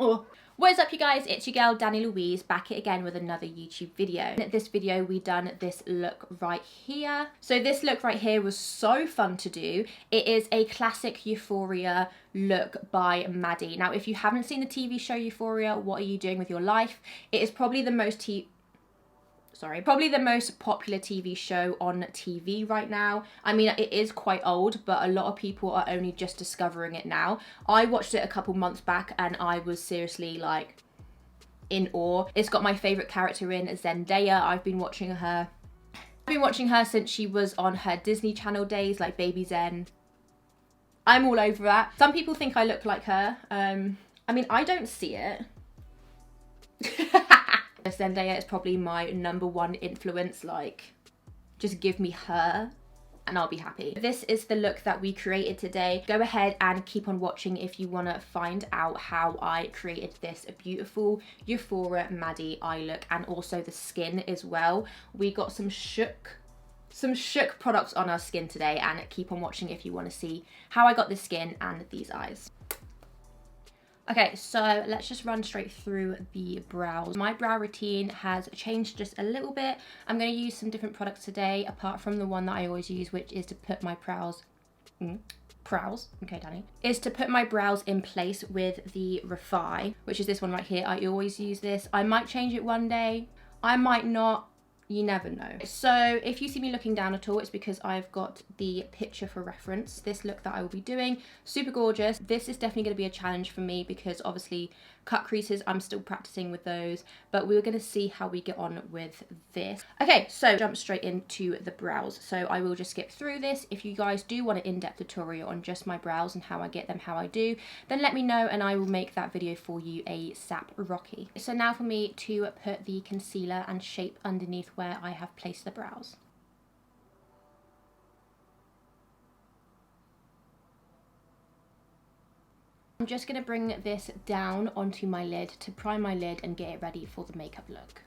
Oh. What is up you guys, it's your girl Danni Louise back again with another YouTube video. In this video we done this look right here. So this look right here was so fun to do. It is a classic Euphoria look by Maddie. Now if you haven't seen the TV show Euphoria, what are you doing with your life? It is probably the most popular TV show on TV right now. I mean, it is quite old, but a lot of people are only just discovering it now. I watched it a couple months back and I was seriously like in awe. It's got my favorite character in, Zendaya. I've been watching her since she was on her Disney Channel days, like Baby Zen. I'm all over that. Some people think I look like her. I mean, I don't see it. Zendaya is probably my #1 influence, like just give me her and I'll be happy. This is the look that we created today. Go ahead and keep on watching if you want to find out how I created this beautiful Euphoria Maddie eye look, and also the skin as well. We got some shook products on our skin today, and keep on watching if you want to see how I got this skin and these eyes. Okay, so let's just run straight through the brows. My brow routine has changed just a little bit. I'm going to use some different products today, apart from the one that I always use, which is to put my is to put my brows in place with the Refy, which is this one right here. I always use this. I might change it one day. I might not. You never know. So if you see me looking down at all, it's because I've got the picture for reference. This look that I will be doing, super gorgeous. This is definitely going to be a challenge for me because obviously cut creases, I'm still practicing with those, but we're going to see how we get on with this. Okay, so jump straight into the brows. So I will just skip through this. If you guys do want an in-depth tutorial on just my brows and how I get them, how I do, then let me know and I will make that video for you ASAP Rocky. So now for me to put the concealer and shape underneath where I have placed the brows. I'm just going to bring this down onto my lid to prime my lid and get it ready for the makeup look.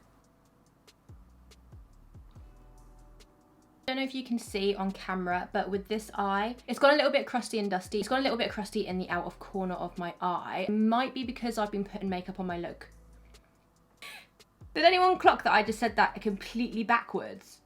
I don't know if you can see on camera, but with this eye, it's got a little bit crusty and dusty. It's got a little bit crusty in the outer corner of my eye. It might be because I've been putting makeup on my look. Did anyone clock that I just said that completely backwards?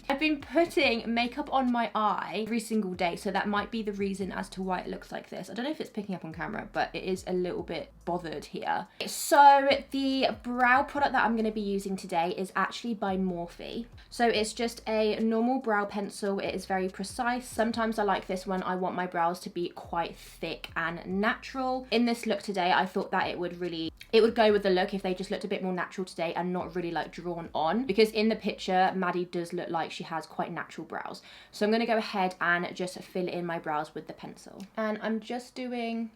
I've been putting makeup on my eye every single day, so that might be the reason as to why it looks like this. I don't know if it's picking up on camera, but it is a little bit bothered here. So the brow product that I'm going to be using today is actually by Morphe. So it's just a normal brow pencil. It is very precise. Sometimes I like this when I want my brows to be quite thick and natural. In this look today, I thought that it would go with the look if they just looked a bit more natural today and not really like drawn on, because in the picture Maddie does look like she has quite natural brows. So I'm going to go ahead and just fill in my brows with the pencil, and I'm just doing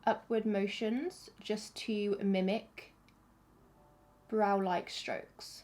upward motions just to mimic brow-like strokes.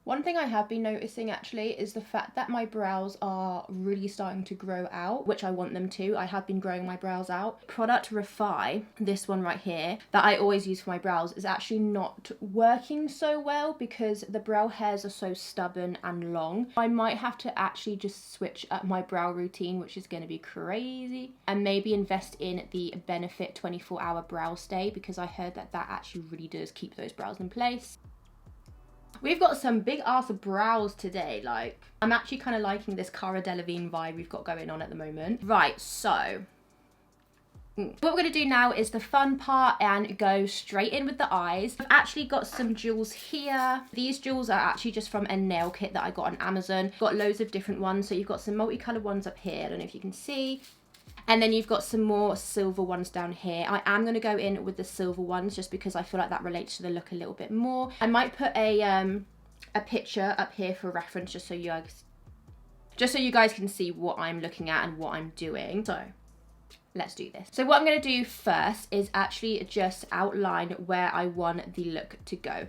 One thing I have been noticing actually is the fact that my brows are really starting to grow out, which I want them to. I have been growing my brows out. Product Refy, this one right here, that I always use for my brows, is actually not working so well because the brow hairs are so stubborn and long. I might have to actually just switch up my brow routine, which is going to be crazy, and maybe invest in the Benefit 24-hour brow stay, because I heard that that actually really does keep those brows in place. We've got some big ass brows today. Like, I'm actually kind of liking this Cara Delevingne vibe we've got going on at the moment. Right, so what we're going to do now is the fun part and go straight in with the eyes. I've actually got some jewels here. These jewels are actually just from a nail kit that I got on Amazon. Got loads of different ones. So you've got some multicolored ones up here. I don't know if you can see. And then you've got some more silver ones down here. I am going to go in with the silver ones just because I feel like that relates to the look a little bit more. I might put a picture up here for reference just so you guys can see what I'm looking at and what I'm doing. So let's do this. So what I'm going to do first is actually just outline where I want the look to go.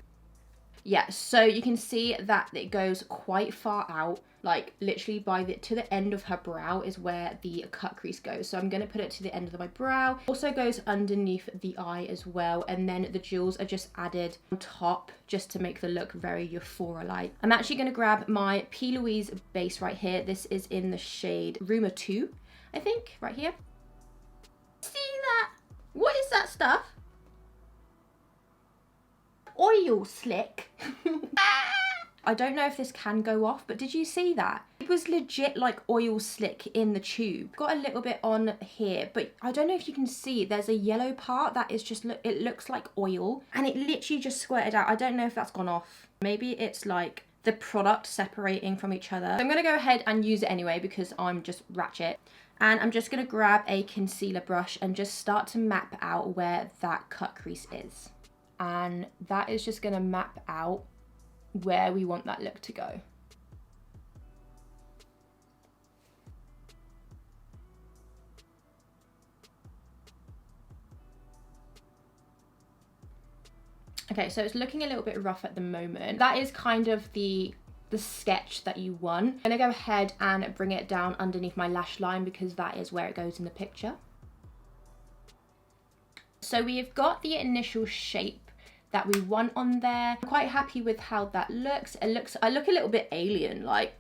Yeah, so you can see that it goes quite far out, like literally to the end of her brow is where the cut crease goes. So I'm going to put it to the end of my brow. Also goes underneath the eye as well, and then the jewels are just added on top just to make the look very Euphoria-like. I'm actually going to grab my P. Louise base right here. This is in the shade Rumor 2, I think, right here. See? What is that stuff? Oil slick. I don't know if this can go off, but did you see that? It was legit like oil slick in the tube. Got a little bit on here, but I don't know if you can see, there's a yellow part that is just, it looks like oil, and it literally just squirted out. I don't know if that's gone off. Maybe it's like the product separating from each other. So I'm gonna go ahead and use it anyway because I'm just ratchet. And I'm just gonna grab a concealer brush and just start to map out where that cut crease is. And that is just gonna map out where we want that look to go. Okay, so it's looking a little bit rough at the moment. That is kind of the sketch that you want. I'm gonna go ahead and bring it down underneath my lash line because that is where it goes in the picture. So we've got the initial shape that we want on there. I'm quite happy with how that looks. I look a little bit alien, like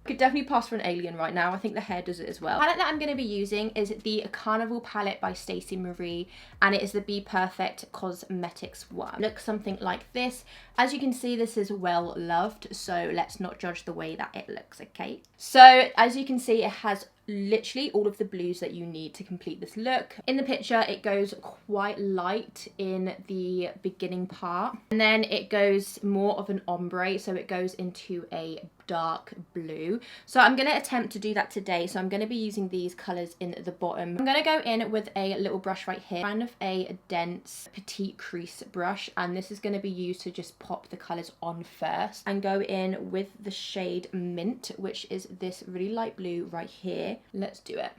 could definitely pass for an alien right now. I think the hair does it as well. The palette that I'm going to be using is the Carnival palette by Stacey Marie, and it is the BHCosmetics one. Looks something like this. As you can see, this is well loved, so let's not judge the way that it looks, okay? So as you can see, it has literally all of the blues that you need to complete this look. In the picture, it goes quite light in the beginning part, and then it goes more of an ombre, so it goes into a dark blue. So I'm going to attempt to do that today. So I'm going to be using these colors in the bottom. I'm going to go in with a little brush right here, kind of a dense petite crease brush, and this is going to be used to just pop the colors on first, and go in with the shade Mint, which is this really light blue right here. Let's do it.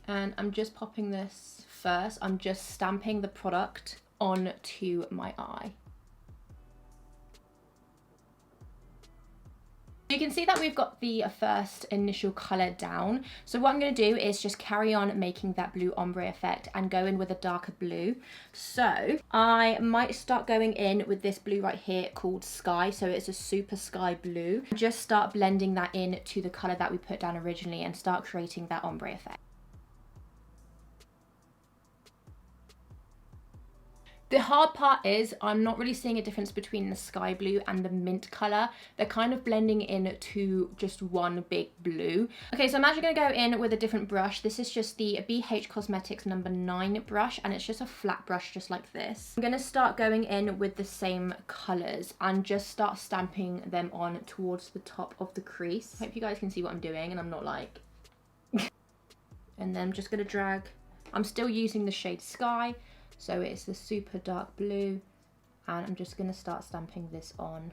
And I'm just popping this first. I'm just stamping the product onto my eye. You can see that we've got the first initial colour down. So what I'm going to do is just carry on making that blue ombre effect and go in with a darker blue. So I might start going in with this blue right here called Sky. So it's a super sky blue. Just start blending that in to the colour that we put down originally and start creating that ombre effect. The hard part is I'm not really seeing a difference between the sky blue and the mint colour. They're kind of blending in to just one big blue. Okay, so I'm actually going to go in with a different brush. This is just the BHCosmetics number 9 brush, and it's just a flat brush just like this. I'm going to start going in with the same colours and just start stamping them on towards the top of the crease. Hope you guys can see what I'm doing and I'm not like... And then I'm just going to drag... I'm still using the shade Sky. So it's the super dark blue, and I'm just going to start stamping this on.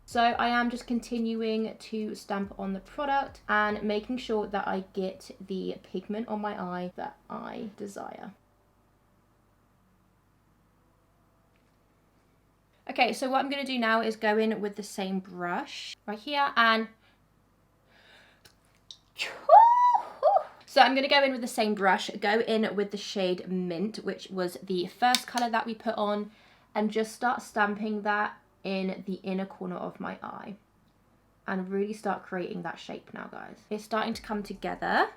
So I am just continuing to stamp on the product and making sure that I get the pigment on my eye that I desire. Okay, so what I'm going to do now is go in with the same brush right here and... So I'm going to go in with the same brush, go in with the shade Mint, which was the first colour that we put on, and just start stamping that in the inner corner of my eye. And really start creating that shape now, guys. It's starting to come together.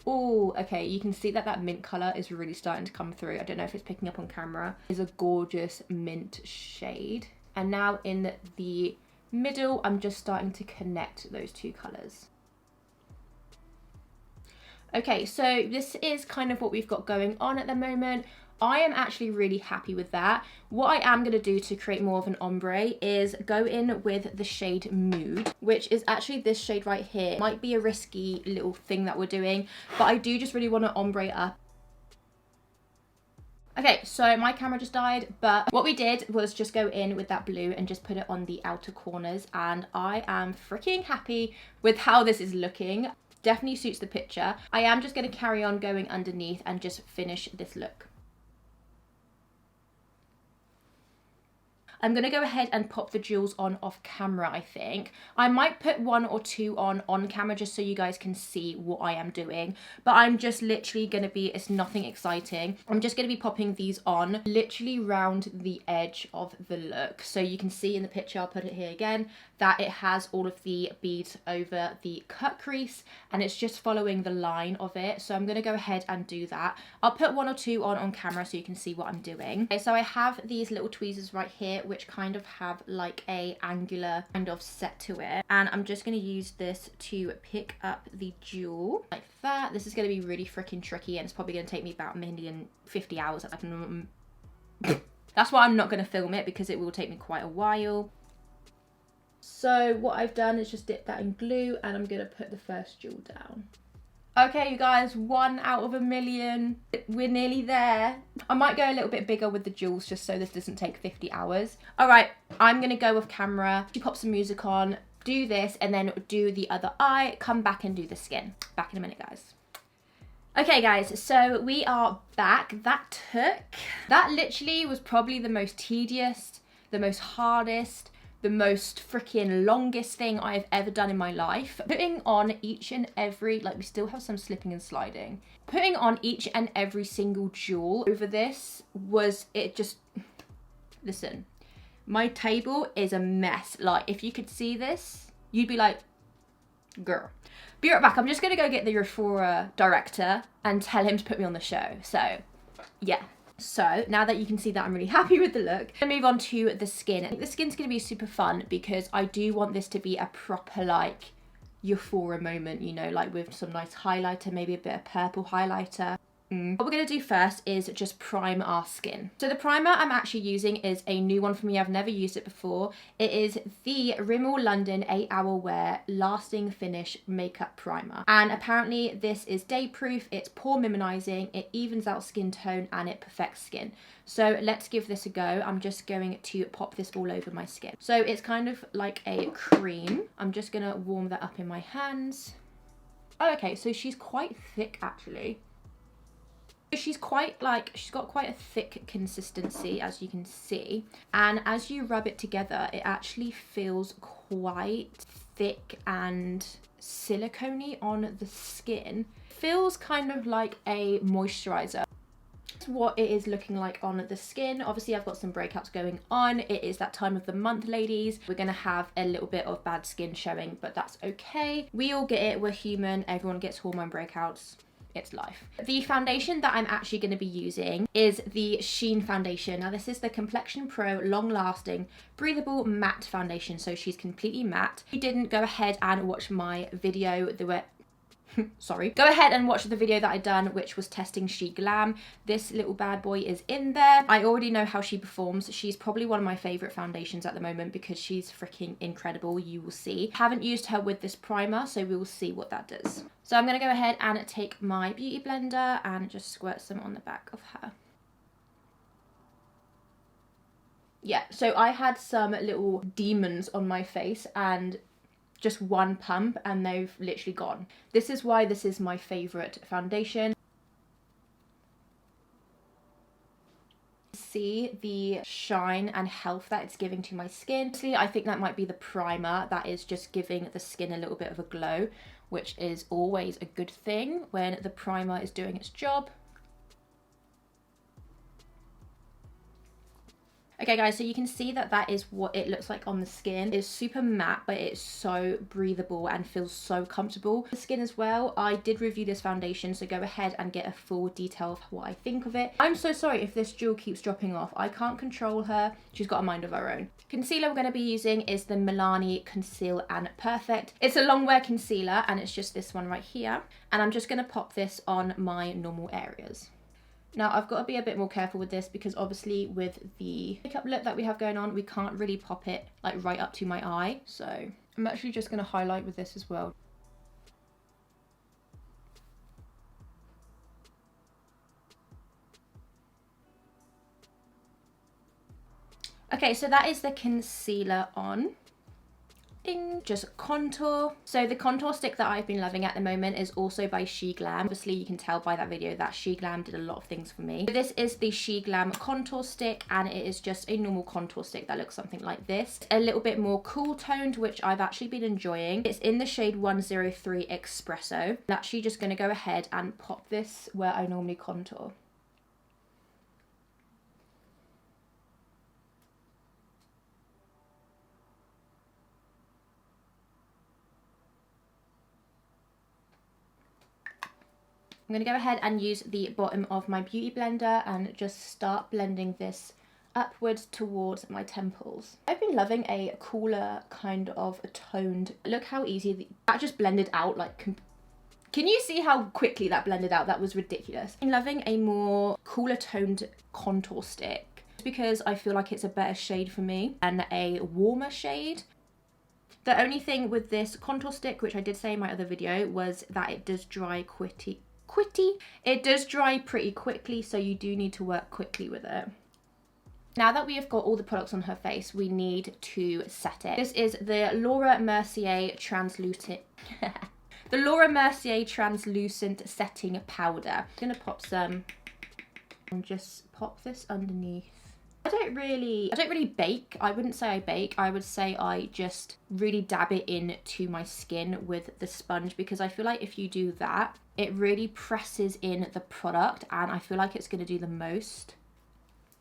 Oh, okay, you can see that that mint colour is really starting to come through. I don't know if it's picking up on camera. It's a gorgeous mint shade. And now in the middle, I'm just starting to connect those two colours. Okay, so this is kind of what we've got going on at the moment. I am actually really happy with that. What I am going to do to create more of an ombre is go in with the shade Mood, which is actually this shade right here. Might be a risky little thing that we're doing, but I do just really want to ombre up. Okay, so my camera just died, but what we did was just go in with that blue and just put it on the outer corners, and I am freaking happy with how this is looking. Definitely suits the picture. I am just going to carry on going underneath and just finish this look. I'm going to go ahead and pop the jewels on off camera, I think. I might put 1 or 2 on camera just so you guys can see what I am doing. But I'm just literally going to be, it's nothing exciting. I'm just going to be popping these on literally round the edge of the look. So you can see in the picture, I'll put it here again, that it has all of the beads over the cut crease and it's just following the line of it. So I'm going to go ahead and do that. I'll put 1 or 2 on camera so you can see what I'm doing. Okay, so I have these little tweezers right here which kind of have like a angular kind of set to it, and I'm just going to use this to pick up the jewel like that. This is going to be really freaking tricky and it's probably going to take me about 50 hours. That's why I'm not going to film it, because it will take me quite a while. So what I've done is just dip that in glue and I'm going to put the first jewel down. Okay, you guys, 1 out of a million. We're nearly there. I might go a little bit bigger with the jewels just so this doesn't take 50 hours. All right, I'm going to go off camera, pop some music on, do this, and then do the other eye, come back and do the skin. Back in a minute, guys. Okay, guys, so we are back. That literally was probably the most tedious, the most hardest, the most freaking longest thing I've ever done in my life. Putting on each and every, like we still have some slipping and sliding. Putting on each and every single jewel over this was, it just, listen, my table is a mess. Like if you could see this, you'd be like, girl. Be right back, I'm just gonna go get the Euphoria director and tell him to put me on the show. So yeah. So now that you can see that I'm really happy with the look, I'm gonna move on to the skin. I think the skin's gonna be super fun because I do want this to be a proper like Euphoria moment, you know, like with some nice highlighter, maybe a bit of purple highlighter. What we're going to do first is just prime our skin. So the primer I'm actually using is a new one for me. I've never used it before. It is the Rimmel London 8 Hour Wear Lasting Finish Makeup Primer. And apparently this is day proof, it's pore minimizing, it evens out skin tone and it perfects skin. So let's give this a go. I'm just going to pop this all over my skin. So it's kind of like a cream. I'm just going to warm that up in my hands. Oh, okay, so she's quite thick actually. She's quite like, she's got quite a thick consistency as you can see, and as you rub it together it actually feels quite thick and silicone-y on the skin. Feels kind of like a moisturizer. That's what it is looking like on the skin. Obviously I've got some breakouts going on. It is that time of the month, ladies. We're gonna have a little bit of bad skin showing, but that's okay. We all get it, we're human, everyone gets hormone breakouts. It's life. The foundation that I'm actually going to be using is the Sheen foundation. Now this is the Complexion Pro Long Lasting Breathable Matte Foundation. So she's completely matte. If you didn't, go ahead and watch my video. Sorry. Go ahead and watch the video that I done, which was testing She Glam. This little bad boy is in there. I already know how she performs. She's probably one of my favorite foundations at the moment because she's freaking incredible. You will see. Haven't used her with this primer, so we will see what that does. So I'm going to go ahead and take my beauty blender and just squirt some on the back of her. Yeah, so I had some little demons on my face and just one pump and they've literally gone. This is why this is my favorite foundation. See the shine and health that it's giving to my skin. See, I think that might be the primer that is just giving the skin a little bit of a glow, which is always a good thing when the primer is doing its job. Okay guys, so you can see that that is what it looks like on the skin. It's super matte, but it's so breathable and feels so comfortable. The skin as well, I did review this foundation, so go ahead and get a full detail of what I think of it. I'm so sorry if this jewel keeps dropping off. I can't control her. She's got a mind of her own. Concealer we're going to be using is the Milani Conceal and Perfect. It's a long wear concealer and it's just this one right here. And I'm just going to pop this on my normal areas. Now I've got to be a bit more careful with this because obviously with the makeup look that we have going on, we can't really pop it like right up to my eye. So I'm actually just going to highlight with this as well. Okay, so that is the concealer on. Ding. Just contour. So the contour stick that I've been loving at the moment is also by She Glam. Obviously you can tell by that video that She Glam did a lot of things for me. This is the She Glam contour stick, and it is just a normal contour stick that looks something like this. A little bit more cool toned, which I've actually been enjoying. It's in the shade 103 Expresso. I'm actually just going to go ahead and pop this where I normally contour. I'm going to go ahead and use the bottom of my beauty blender and just start blending this upwards towards my temples. I've been loving a cooler kind of toned, look how easy that just blended out, like, can you see how quickly that blended out? That was ridiculous. I'm loving a more cooler toned contour stick because I feel like it's a better shade for me and a warmer shade. The only thing with this contour stick, which I did say in my other video, was that it does dry it does dry pretty quickly, so you do need to work quickly with it. Now that we have got all the products on her face, we need to set it. This is the Laura Mercier Translucent the Laura Mercier Translucent Setting Powder. I'm gonna pop some and just pop this underneath. I don't really bake. I wouldn't say I bake. I would say I just really dab it into my skin with the sponge, because I feel like if you do that, it really presses in the product and I feel like it's going to do the most.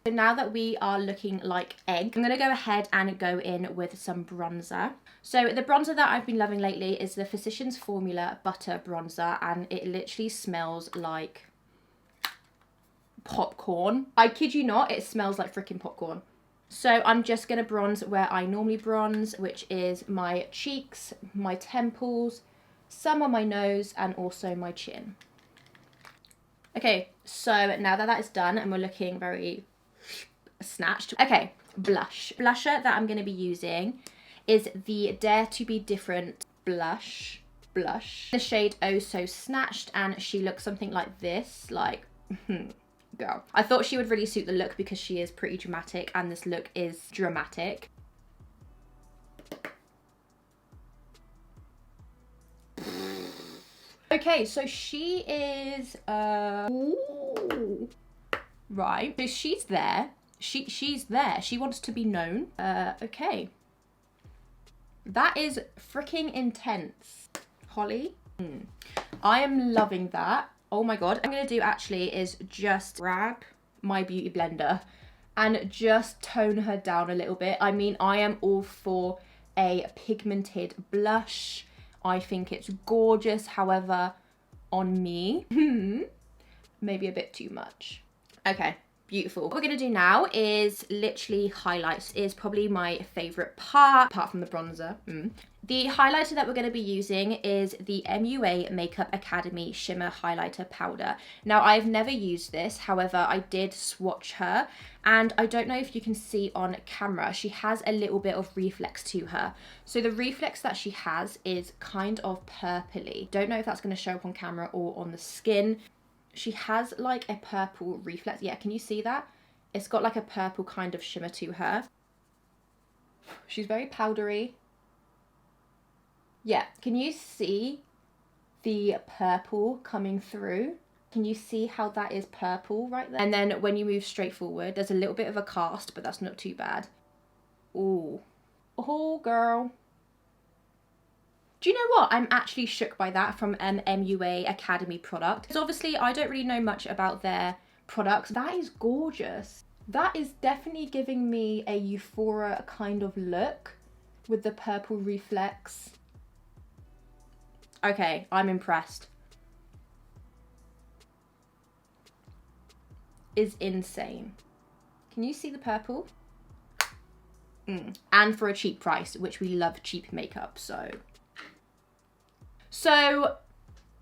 So now that we are looking like egg, I'm going to go ahead and go in with some bronzer. So the bronzer that I've been loving lately is the Physicians Formula Butter Bronzer, and it literally smells like popcorn. I kid you not, it smells like freaking popcorn. So I'm just going to bronze where I normally bronze, which is my cheeks, my temples, some on my nose, and also my chin. Okay, so now that that is done and we're looking very snatched. Okay, blush. Blusher that I'm going to be using is the Dare to Be Different blush. The shade Oh So Snatched, and she looks something like this, like, girl. I thought she would really suit the look because she is pretty dramatic, and this look is dramatic. Okay, so she is ooh. Right, so she's there. She's there. She wants to be known. Okay. That is freaking intense. Holly. I am loving that. Oh my god. What I'm going to do actually is just grab my beauty blender and just tone her down a little bit. I mean, I am all for a pigmented blush. I think it's gorgeous. However, on me, maybe a bit too much. Okay. Beautiful. What we're going to do now is literally highlights. Is probably my favourite part, apart from the bronzer. The highlighter that we're going to be using is the MUA Makeup Academy Shimmer Highlighter Powder. Now, I've never used this. However, I did swatch her, and I don't know if you can see on camera, she has a little bit of reflex to her. So the reflex that she has is kind of purpley. Don't know if that's going to show up on camera or on the skin. She has like a purple reflex. Yeah, can you see that? It's got like a purple kind of shimmer to her. She's very powdery. Yeah, can you see the purple coming through? Can you see how that is purple right there? And then when you move straight forward, there's a little bit of a cast, but that's not too bad. Ooh. Oh, girl. Do you know what? I'm actually shook by that from an MUA Academy product. Because obviously I don't really know much about their products. That is gorgeous. That is definitely giving me a Euphoria kind of look with the purple reflex. Okay, I'm impressed. Is insane. Can you see the purple? And for a cheap price, which we love cheap makeup, so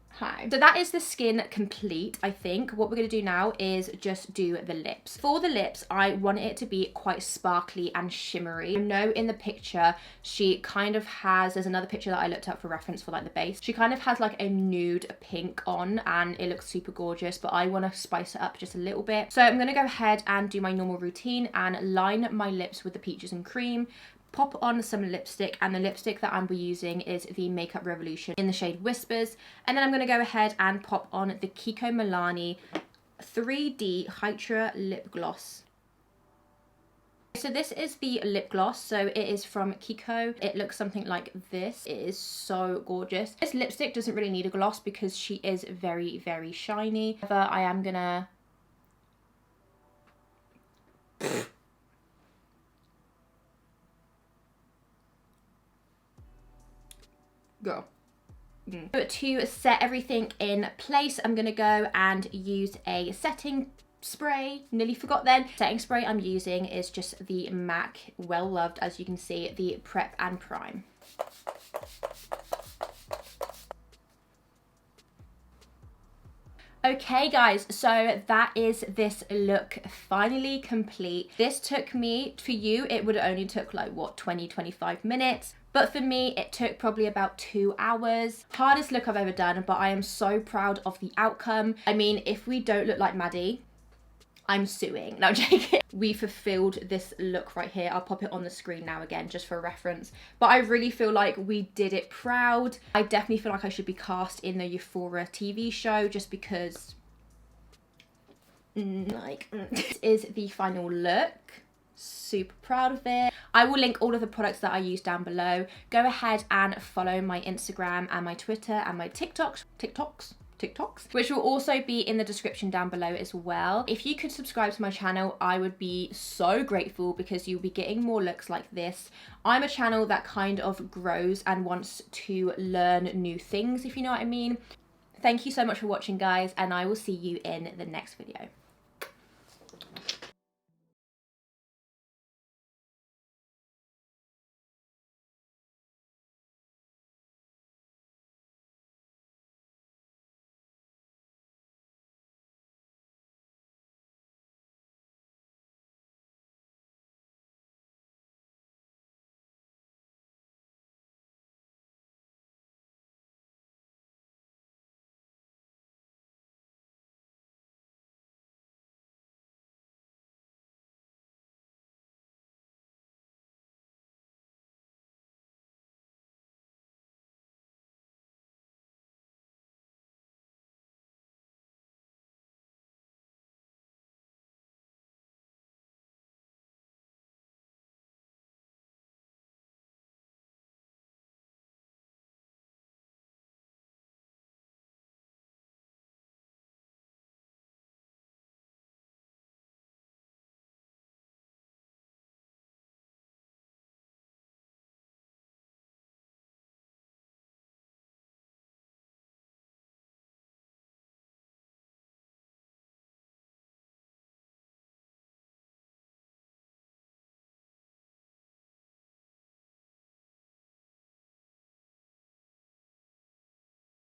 hi. So that is the skin complete, I think. What we're going to do now is just do the lips. For the lips, I want it to be quite sparkly and shimmery. I know in the picture, she kind of has, there's another picture that I looked up for reference for like the base. She kind of has like a nude pink on and it looks super gorgeous, but I want to spice it up just a little bit. So I'm going to go ahead and do my normal routine and line my lips with the Peaches and Cream. pop on some lipstick, and the lipstick that I'm using is the Makeup Revolution in the shade Whispers. And then I'm going to go ahead and pop on the Kiko Milani 3D Hydra lip gloss. So this is the lip gloss, so it is from Kiko. It looks something like this. It is so gorgeous. This lipstick doesn't really need a gloss because she is very, very shiny. However, I am gonna... Go. To set everything in place, I'm gonna go and use a setting spray. Nearly forgot then. Setting spray I'm using is just the MAC, well loved, as you can see, the Prep and Prime. Okay guys, so that is this look finally complete. This took me, for you it would have only took like what, 20-25 minutes, but for me it took probably about 2 hours. Hardest look I've ever done, but I am so proud of the outcome. I mean, if we don't look like Maddie, I'm suing. No, I'm joking. We fulfilled this look right here. I'll pop it on the screen now again, just for reference. But I really feel like we did it proud. I definitely feel like I should be cast in the Euphoria TV show, just because, this is the final look. Super proud of it. I will link all of the products that I use down below. Go ahead and follow my Instagram and my Twitter and my TikToks, which will also be in the description down below as well. If you could subscribe to my channel, I would be so grateful, because you'll be getting more looks like this. I'm a channel that kind of grows and wants to learn new things, if you know what I mean. Thank you so much for watching, guys, and I will see you in the next video.